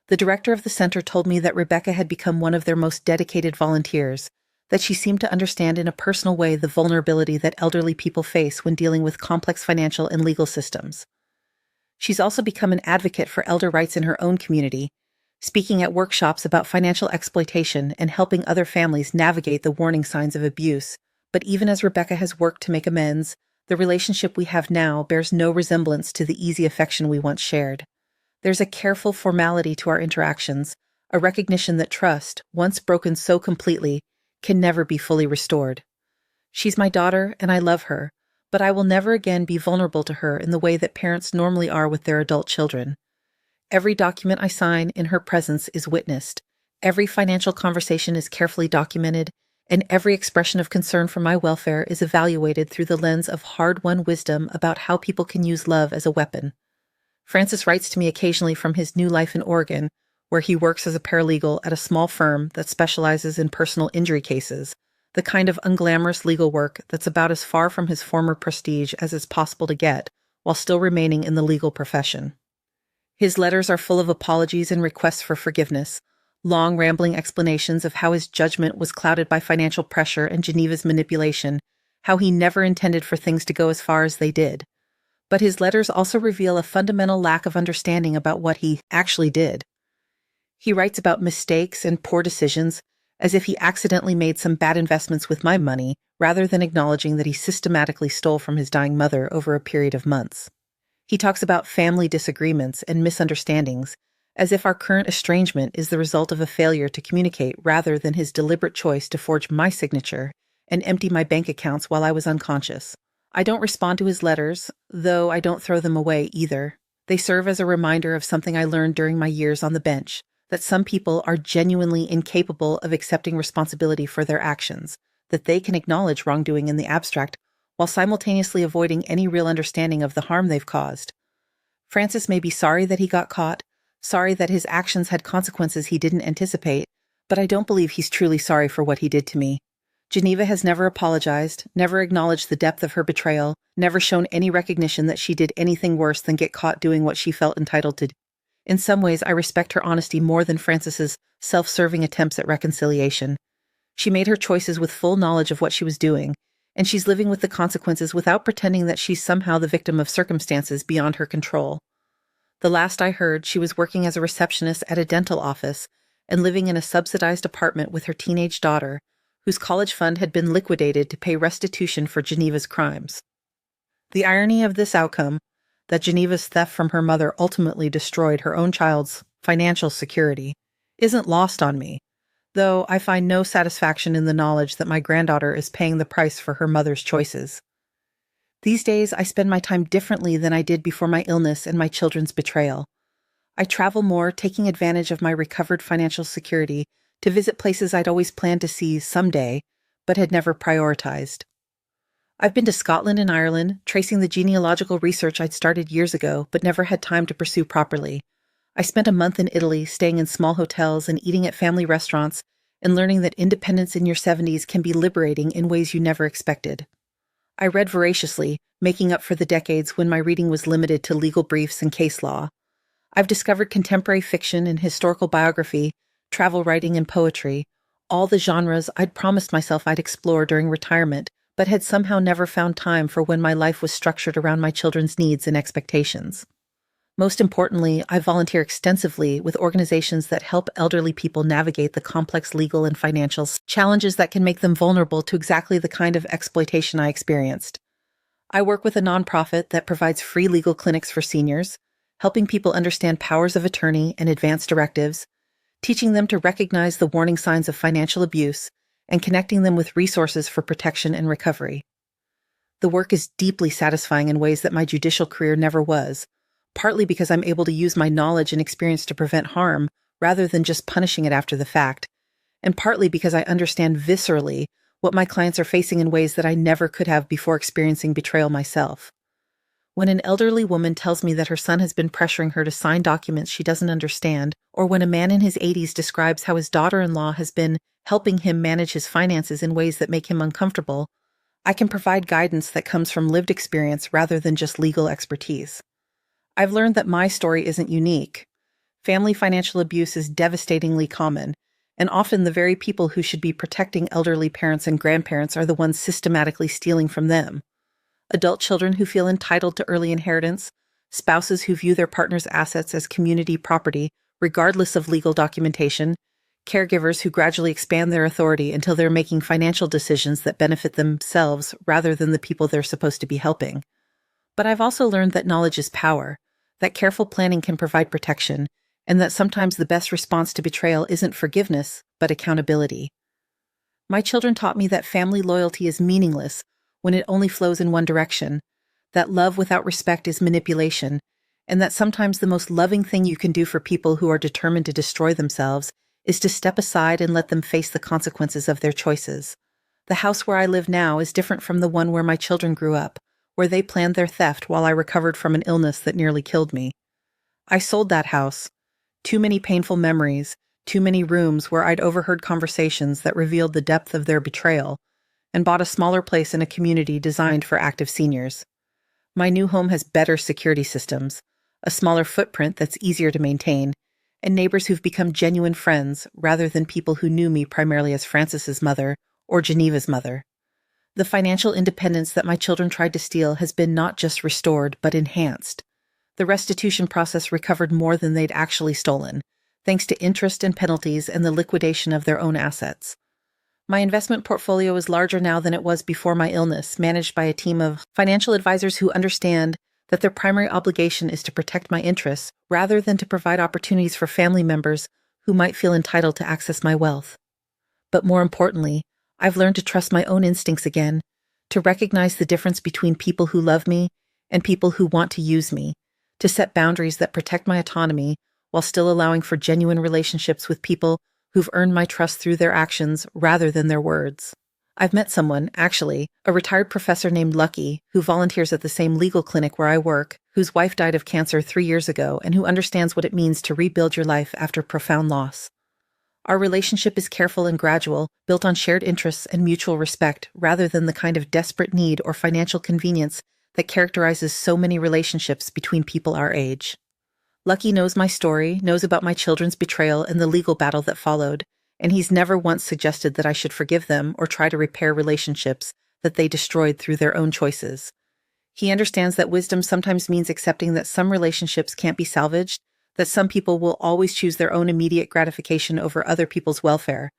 The director of the center told me that Rebecca had become one of their most dedicated volunteers, that she seemed to understand in a personal way the vulnerability that elderly people face when dealing with complex financial and legal systems. She's also become an advocate for elder rights in her own community, speaking at workshops about financial exploitation and helping other families navigate the warning signs of abuse. But even as Rebecca has worked to make amends, the relationship we have now bears no resemblance to the easy affection we once shared. There's a careful formality to our interactions, a recognition that trust, once broken so completely, can never be fully restored. She's my daughter, and I love her, but I will never again be vulnerable to her in the way that parents normally are with their adult children. Every document I sign in her presence is witnessed, every financial conversation is carefully documented, and every expression of concern for my welfare is evaluated through the lens of hard-won wisdom about how people can use love as a weapon. Francis writes to me occasionally from his new life in Oregon, where he works as a paralegal at a small firm that specializes in personal injury cases, the kind of unglamorous legal work that's about as far from his former prestige as is possible to get, while still remaining in the legal profession. His letters are full of apologies and requests for forgiveness, long rambling explanations of how his judgment was clouded by financial pressure and Geneva's manipulation, how he never intended for things to go as far as they did. But his letters also reveal a fundamental lack of understanding about what he actually did. He writes about mistakes and poor decisions as if he accidentally made some bad investments with my money, rather than acknowledging that he systematically stole from his dying mother over a period of months. He talks about family disagreements and misunderstandings, as if our current estrangement is the result of a failure to communicate rather than his deliberate choice to forge my signature and empty my bank accounts while I was unconscious. I don't respond to his letters, though I don't throw them away either. They serve as a reminder of something I learned during my years on the bench, that some people are genuinely incapable of accepting responsibility for their actions, that they can acknowledge wrongdoing in the abstract while simultaneously avoiding any real understanding of the harm they've caused. Francis may be sorry that he got caught, sorry that his actions had consequences he didn't anticipate, but I don't believe he's truly sorry for what he did to me. Geneva has never apologized, never acknowledged the depth of her betrayal, never shown any recognition that she did anything worse than get caught doing what she felt entitled to do. In some ways, I respect her honesty more than Francis's self-serving attempts at reconciliation. She made her choices with full knowledge of what she was doing, and she's living with the consequences without pretending that she's somehow the victim of circumstances beyond her control. The last I heard, she was working as a receptionist at a dental office and living in a subsidized apartment with her teenage daughter, whose college fund had been liquidated to pay restitution for Geneva's crimes. The irony of this outcome, that Geneva's theft from her mother ultimately destroyed her own child's financial security, isn't lost on me, though I find no satisfaction in the knowledge that my granddaughter is paying the price for her mother's choices. These days, I spend my time differently than I did before my illness and my children's betrayal. I travel more, taking advantage of my recovered financial security to visit places I'd always planned to see someday, but had never prioritized. I've been to Scotland and Ireland, tracing the genealogical research I'd started years ago, but never had time to pursue properly. I spent a month in Italy, staying in small hotels and eating at family restaurants, and learning that independence in your 70s can be liberating in ways you never expected. I read voraciously, making up for the decades when my reading was limited to legal briefs and case law. I've discovered contemporary fiction and historical biography, travel writing and poetry, all the genres I'd promised myself I'd explore during retirement, but had somehow never found time for when my life was structured around my children's needs and expectations. Most importantly, I volunteer extensively with organizations that help elderly people navigate the complex legal and financial challenges that can make them vulnerable to exactly the kind of exploitation I experienced. I work with a nonprofit that provides free legal clinics for seniors, helping people understand powers of attorney and advance directives, teaching them to recognize the warning signs of financial abuse, and connecting them with resources for protection and recovery. The work is deeply satisfying in ways that my judicial career never was, partly because I'm able to use my knowledge and experience to prevent harm rather than just punishing it after the fact, and partly because I understand viscerally what my clients are facing in ways that I never could have before experiencing betrayal myself. When an elderly woman tells me that her son has been pressuring her to sign documents she doesn't understand, or when a man in his 80s describes how his daughter-in-law has been helping him manage his finances in ways that make him uncomfortable, I can provide guidance that comes from lived experience rather than just legal expertise. I've learned that my story isn't unique. Family financial abuse is devastatingly common, and often the very people who should be protecting elderly parents and grandparents are the ones systematically stealing from them. Adult children who feel entitled to early inheritance, spouses who view their partner's assets as community property, regardless of legal documentation, caregivers who gradually expand their authority until they're making financial decisions that benefit themselves rather than the people they're supposed to be helping. But I've also learned that knowledge is power, that careful planning can provide protection, and that sometimes the best response to betrayal isn't forgiveness, but accountability. My children taught me that family loyalty is meaningless when it only flows in one direction, that love without respect is manipulation, and that sometimes the most loving thing you can do for people who are determined to destroy themselves is to step aside and let them face the consequences of their choices. The house where I live now is different from the one where my children grew up, where they planned their theft while I recovered from an illness that nearly killed me. I sold that house. Too many painful memories, too many rooms where I'd overheard conversations that revealed the depth of their betrayal, and bought a smaller place in a community designed for active seniors. My new home has better security systems, a smaller footprint that's easier to maintain, and neighbors who've become genuine friends rather than people who knew me primarily as Frances's mother or Geneva's mother. The financial independence that my children tried to steal has been not just restored, but enhanced. The restitution process recovered more than they'd actually stolen, thanks to interest and penalties and the liquidation of their own assets. My investment portfolio is larger now than it was before my illness, managed by a team of financial advisors who understand that their primary obligation is to protect my interests rather than to provide opportunities for family members who might feel entitled to access my wealth. But more importantly, I've learned to trust my own instincts again, to recognize the difference between people who love me and people who want to use me, to set boundaries that protect my autonomy while still allowing for genuine relationships with people who've earned my trust through their actions rather than their words. I've met someone, actually, a retired professor named Lucky, who volunteers at the same legal clinic where I work, whose wife died of cancer 3 years ago and who understands what it means to rebuild your life after profound loss. Our relationship is careful and gradual, built on shared interests and mutual respect rather than the kind of desperate need or financial convenience that characterizes so many relationships between people our age. Lucky knows my story, knows about my children's betrayal and the legal battle that followed, and he's never once suggested that I should forgive them or try to repair relationships that they destroyed through their own choices. He understands that wisdom sometimes means accepting that some relationships can't be salvaged, that some people will always choose their own immediate gratification over other people's welfare,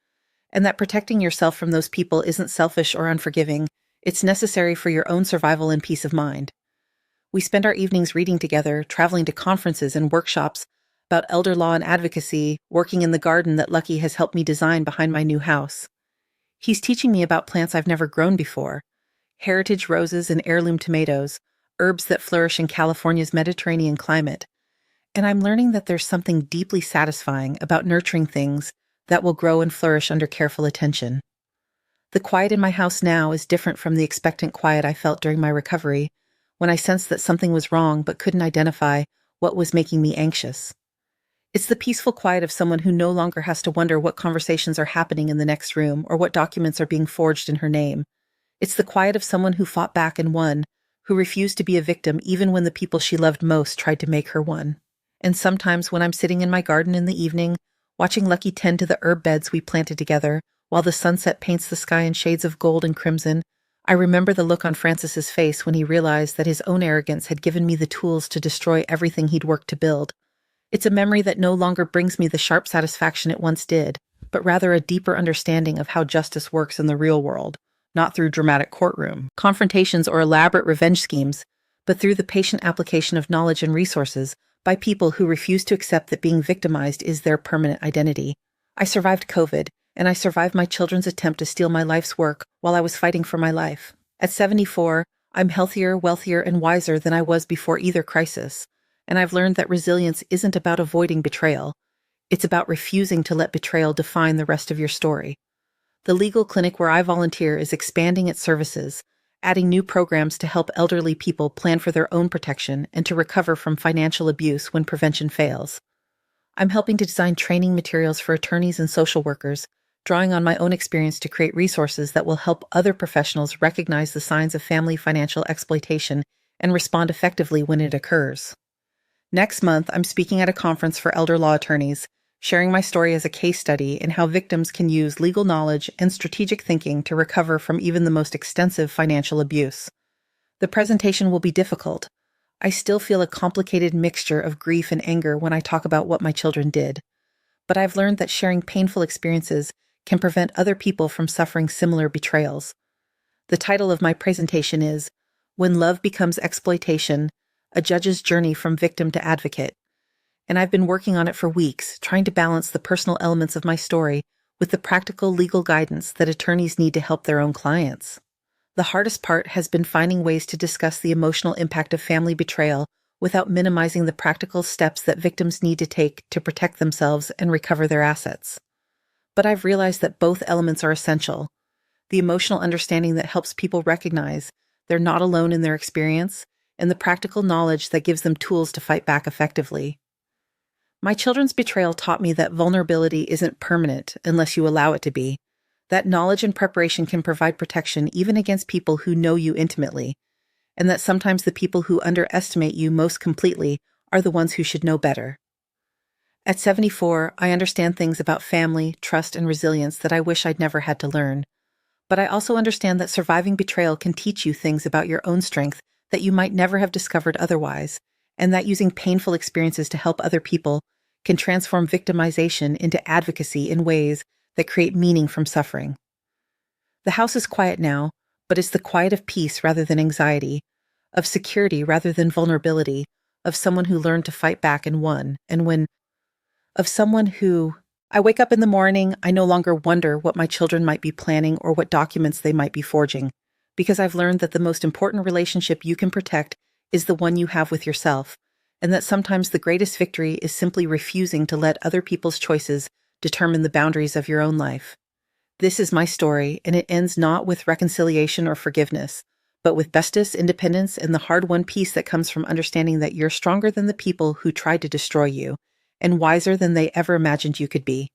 and that protecting yourself from those people isn't selfish or unforgiving, it's necessary for your own survival and peace of mind. We spend our evenings reading together, traveling to conferences and workshops about elder law and advocacy, working in the garden that Lucky has helped me design behind my new house. He's teaching me about plants I've never grown before, heritage roses and heirloom tomatoes, herbs that flourish in California's Mediterranean climate. And I'm learning that there's something deeply satisfying about nurturing things that will grow and flourish under careful attention. The quiet in my house now is different from the expectant quiet I felt during my recovery, when I sensed that something was wrong but couldn't identify what was making me anxious. It's the peaceful quiet of someone who no longer has to wonder what conversations are happening in the next room or what documents are being forged in her name. It's the quiet of someone who fought back and won, who refused to be a victim even when the people she loved most tried to make her one. And sometimes when I'm sitting in my garden in the evening, watching Lucky tend to the herb beds we planted together, while the sunset paints the sky in shades of gold and crimson, I remember the look on Frances's face when he realized that his own arrogance had given me the tools to destroy everything he'd worked to build. It's a memory that no longer brings me the sharp satisfaction it once did, but rather a deeper understanding of how justice works in the real world, not through dramatic courtroom confrontations or elaborate revenge schemes, but through the patient application of knowledge and resources by people who refuse to accept that being victimized is their permanent identity. I survived COVID, and I survived my children's attempt to steal my life's work while I was fighting for my life. At 74, I'm healthier, wealthier, and wiser than I was before either crisis, and I've learned that resilience isn't about avoiding betrayal. It's about refusing to let betrayal define the rest of your story. The legal clinic where I volunteer is expanding its services, adding new programs to help elderly people plan for their own protection and to recover from financial abuse when prevention fails. I'm helping to design training materials for attorneys and social workers, drawing on my own experience to create resources that will help other professionals recognize the signs of family financial exploitation and respond effectively when it occurs. Next month, I'm speaking at a conference for elder law attorneys, sharing my story as a case study in how victims can use legal knowledge and strategic thinking to recover from even the most extensive financial abuse. The presentation will be difficult. I still feel a complicated mixture of grief and anger when I talk about what my children did, but I've learned that sharing painful experiences can prevent other people from suffering similar betrayals. The title of my presentation is When Love Becomes Exploitation, A Judge's Journey from Victim to Advocate, and I've been working on it for weeks, trying to balance the personal elements of my story with the practical legal guidance that attorneys need to help their own clients. The hardest part has been finding ways to discuss the emotional impact of family betrayal without minimizing the practical steps that victims need to take to protect themselves and recover their assets. But I've realized that both elements are essential. The emotional understanding that helps people recognize they're not alone in their experience, and the practical knowledge that gives them tools to fight back effectively. My children's betrayal taught me that vulnerability isn't permanent unless you allow it to be. That knowledge and preparation can provide protection even against people who know you intimately, and that sometimes the people who underestimate you most completely are the ones who should know better. At 74, I understand things about family, trust, and resilience that I wish I'd never had to learn. But I also understand that surviving betrayal can teach you things about your own strength that you might never have discovered otherwise, and that using painful experiences to help other people can transform victimization into advocacy in ways that create meaning from suffering. The house is quiet now, but it's the quiet of peace rather than anxiety, of security rather than vulnerability, of someone who learned to fight back and won, of someone who, I wake up in the morning, I no longer wonder what my children might be planning or what documents they might be forging, because I've learned that the most important relationship you can protect is the one you have with yourself, and that sometimes the greatest victory is simply refusing to let other people's choices determine the boundaries of your own life. This is my story, and it ends not with reconciliation or forgiveness, but with justice, independence, and the hard-won peace that comes from understanding that you're stronger than the people who tried to destroy you, and wiser than they ever imagined you could be.